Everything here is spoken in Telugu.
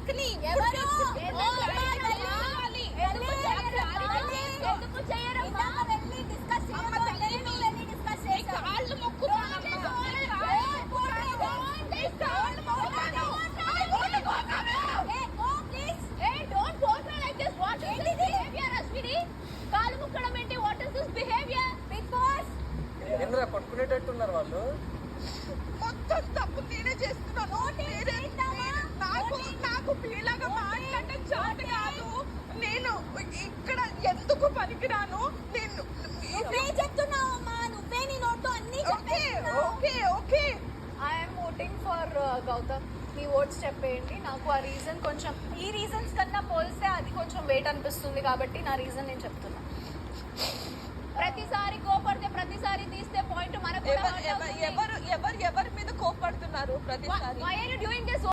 అక్కని కాళ్ళు కాలు ముక్కడం ఏంటి? What is this behaviour? Big boss ఏంద్రా పట్టుకునేటట్టున్నారు వాళ్ళు. మొత్తం తప్పు నేనే చేస్తున్నాను. నాకు మీలాగా మాట్లాడటం చేత కాదు. నేను ఇక్కడ ఎందుకు పనికిరాను? నువ్వే చెప్తున్నావమ్మా, నువ్వే నీ నోట్లో అన్ని okay I'm voting for Gautam. మీ ఓట్స్ చెప్పేయండి. నాకు ఆ రీజన్ కొంచెం ఈ రీజన్స్ కన్నా పోలిస్తే అది కొంచెం వెయిట్ అనిపిస్తుంది కాబట్టి నా రీజన్ నేను చెప్తున్నా. ప్రతిసారి కోపడితే ప్రతిసారి తీస్తే పాయింట్ మనకు ఎవరి మీద కోపడుతున్నారు ప్రతిసారి? Why are you doing this?